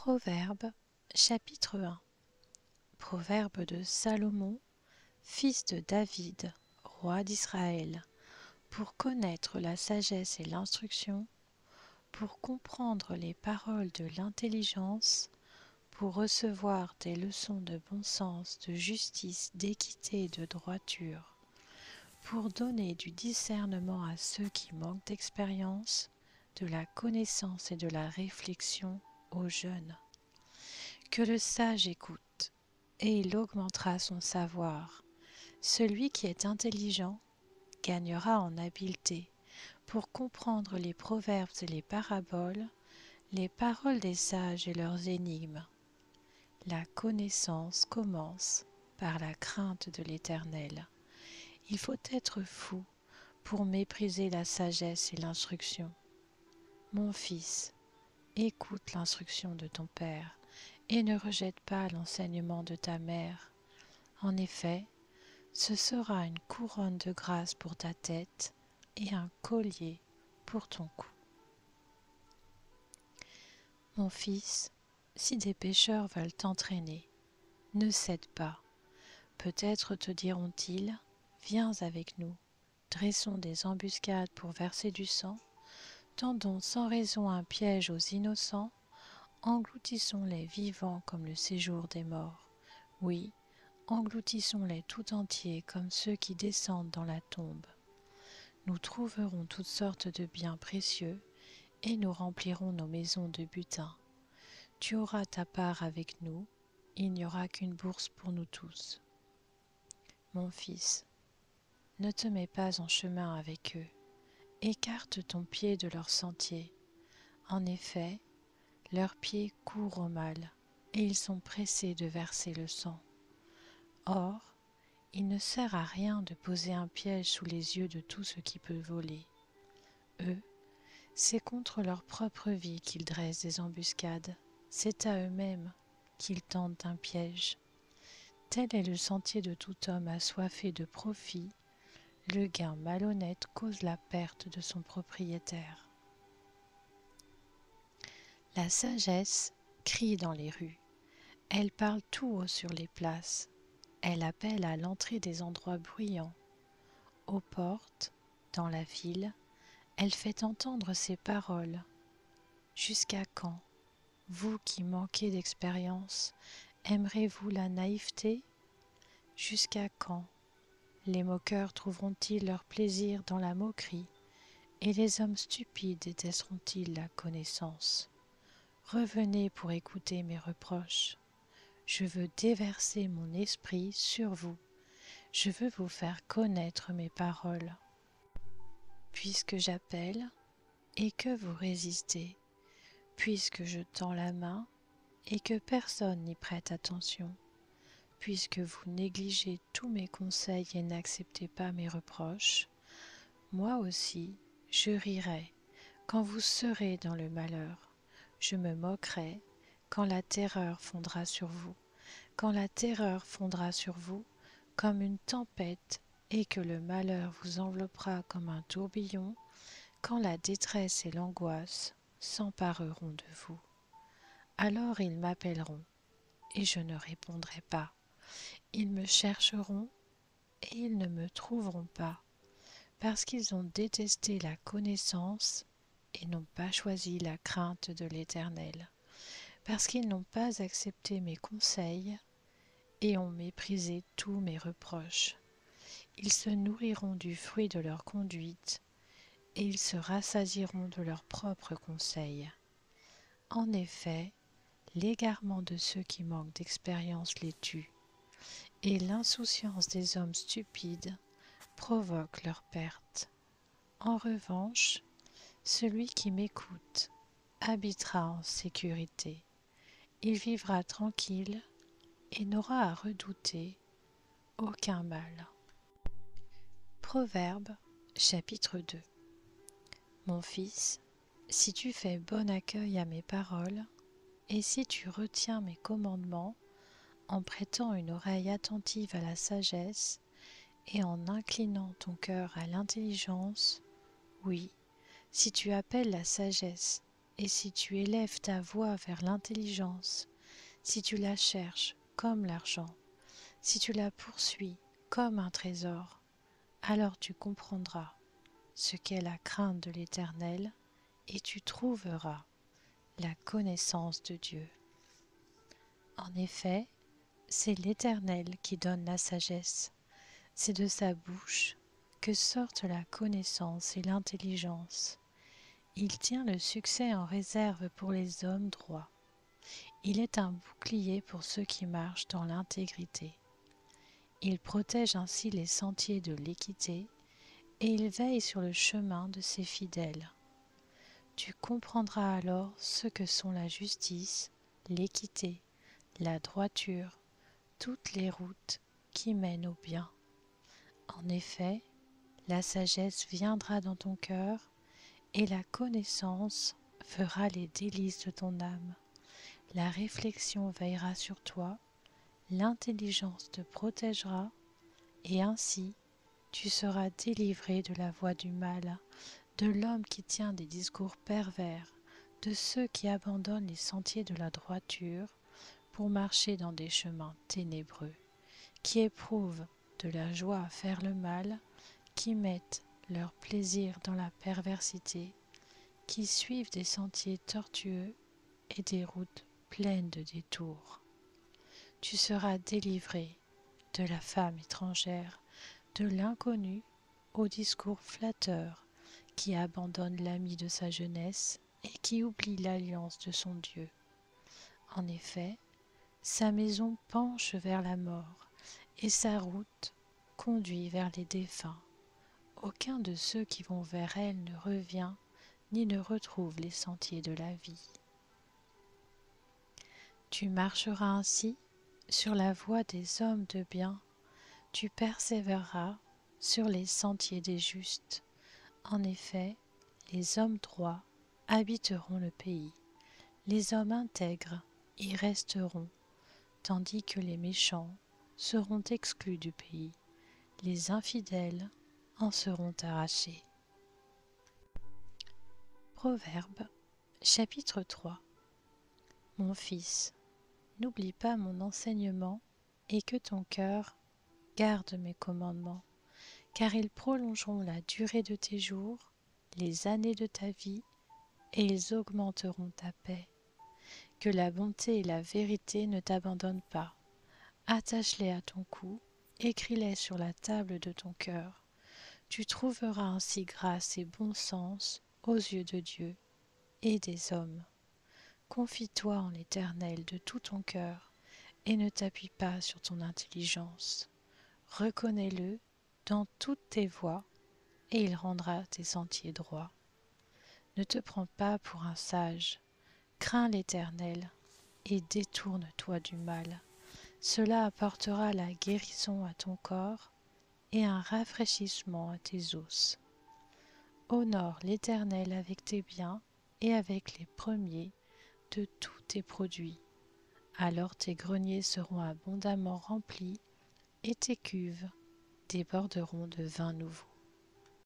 Proverbes, chapitre 1. Proverbe de Salomon, fils de David, roi d'Israël, pour connaître la sagesse et l'instruction, pour comprendre les paroles de l'intelligence, pour recevoir des leçons de bon sens, de justice, d'équité et de droiture, pour donner du discernement à ceux qui manquent d'expérience, de la connaissance et de la réflexion aux jeunes. Que le sage écoute, et il augmentera son savoir. Celui qui est intelligent gagnera en habileté pour comprendre les proverbes et les paraboles, les paroles des sages et leurs énigmes. La connaissance commence par la crainte de l'Éternel. Il faut être fou pour mépriser la sagesse et l'instruction. Mon fils, écoute l'instruction de ton père et ne rejette pas l'enseignement de ta mère. En effet, ce sera une couronne de grâce pour ta tête et un collier pour ton cou. Mon fils, si des pécheurs veulent t'entraîner, ne cède pas. Peut-être te diront-ils, viens avec nous, dressons des embuscades pour verser du sang, tendons sans raison un piège aux innocents, engloutissons-les vivants comme le séjour des morts. Oui, engloutissons-les tout entiers comme ceux qui descendent dans la tombe. Nous trouverons toutes sortes de biens précieux et nous remplirons nos maisons de butin. Tu auras ta part avec nous, il n'y aura qu'une bourse pour nous tous. Mon fils, ne te mets pas en chemin avec eux, écarte ton pied de leur sentier. En effet, leurs pieds courent au mal, et ils sont pressés de verser le sang. Or, il ne sert à rien de poser un piège sous les yeux de tout ce qui peut voler. Eux, c'est contre leur propre vie qu'ils dressent des embuscades, c'est à eux-mêmes qu'ils tentent un piège. Tel est le sentier de tout homme assoiffé de profit, le gain malhonnête cause la perte de son propriétaire. La sagesse crie dans les rues, elle parle tout haut sur les places, elle appelle à l'entrée des endroits bruyants. Aux portes, dans la ville, elle fait entendre ses paroles. Jusqu'à quand, vous qui manquez d'expérience, aimerez-vous la naïveté? Jusqu'à quand les moqueurs trouveront-ils leur plaisir dans la moquerie, et les hommes stupides détesteront-ils la connaissance? Revenez pour écouter mes reproches. Je veux déverser mon esprit sur vous. Je veux vous faire connaître mes paroles. Puisque j'appelle et que vous résistez, puisque je tends la main et que personne n'y prête attention, puisque vous négligez tous mes conseils et n'acceptez pas mes reproches, moi aussi je rirai quand vous serez dans le malheur, je me moquerai quand la terreur fondra sur vous, quand la terreur fondra sur vous comme une tempête et que le malheur vous enveloppera comme un tourbillon, quand la détresse et l'angoisse s'empareront de vous. Alors ils m'appelleront, et je ne répondrai pas. Ils me chercheront, et ils ne me trouveront pas, parce qu'ils ont détesté la connaissance et n'ont pas choisi la crainte de l'Éternel, parce qu'ils n'ont pas accepté mes conseils et ont méprisé tous mes reproches. Ils se nourriront du fruit de leur conduite, et ils se rassasieront de leurs propres conseils. En effet, l'égarement de ceux qui manquent d'expérience les tue, et l'insouciance des hommes stupides provoque leur perte. En revanche, celui qui m'écoute habitera en sécurité. Il vivra tranquille et n'aura à redouter aucun mal. Proverbe, chapitre 2. Mon fils, si tu fais bon accueil à mes paroles, et si tu retiens mes commandements, en prêtant une oreille attentive à la sagesse, et en inclinant ton cœur à l'intelligence, oui, si tu appelles la sagesse Et si tu élèves ta voix vers l'intelligence, si tu la cherches comme l'argent, si tu la poursuis comme un trésor, alors tu comprendras ce qu'est la crainte de l'Éternel et tu trouveras la connaissance de Dieu. En effet, c'est l'Éternel qui donne la sagesse. C'est de sa bouche que sortent la connaissance et l'intelligence. Il tient le succès en réserve pour les hommes droits. Il est un bouclier pour ceux qui marchent dans l'intégrité. Il protège ainsi les sentiers de l'équité et il veille sur le chemin de ses fidèles. Tu comprendras alors ce que sont la justice, l'équité, la droiture, toutes les routes qui mènent au bien. En effet, la sagesse viendra dans ton cœur et la connaissance fera les délices de ton âme. La réflexion veillera sur toi, l'intelligence te protégera et ainsi tu seras délivré de la voie du mal, de l'homme qui tient des discours pervers, de ceux qui abandonnent les sentiers de la droiture pour marcher dans des chemins ténébreux, qui éprouvent de la joie à faire le mal, qui mettent leur plaisir dans la perversité, qui suivent des sentiers tortueux et des routes pleines de détours. Tu seras délivré de la femme étrangère, de l'inconnu au discours flatteur, qui abandonne l'ami de sa jeunesse et qui oublie l'alliance de son Dieu. En effet, sa maison penche vers la mort et sa route conduit vers les défunts. Aucun de ceux qui vont vers elle ne revient ni ne retrouve les sentiers de la vie. Tu marcheras ainsi sur la voie des hommes de bien, tu persévéreras sur les sentiers des justes. En effet, les hommes droits habiteront le pays, les hommes intègres y resteront, tandis que les méchants seront exclus du pays, les infidèles en seront arrachés. Proverbe, chapitre 3. Mon fils, n'oublie pas mon enseignement et que ton cœur garde mes commandements, car ils prolongeront la durée de tes jours, les années de ta vie, et ils augmenteront ta paix. Que la bonté et la vérité ne t'abandonnent pas. Attache-les à ton cou, écris-les sur la table de ton cœur. Tu trouveras ainsi grâce et bon sens aux yeux de Dieu et des hommes. Confie-toi en l'Éternel de tout ton cœur et ne t'appuie pas sur ton intelligence. Reconnais-le dans toutes tes voies et il rendra tes sentiers droits. Ne te prends pas pour un sage, crains l'Éternel et détourne-toi du mal. Cela apportera la guérison à ton corps et un rafraîchissement à tes os. Honore l'Éternel avec tes biens et avec les premiers de tous tes produits. Alors tes greniers seront abondamment remplis et tes cuves déborderont de vin nouveau.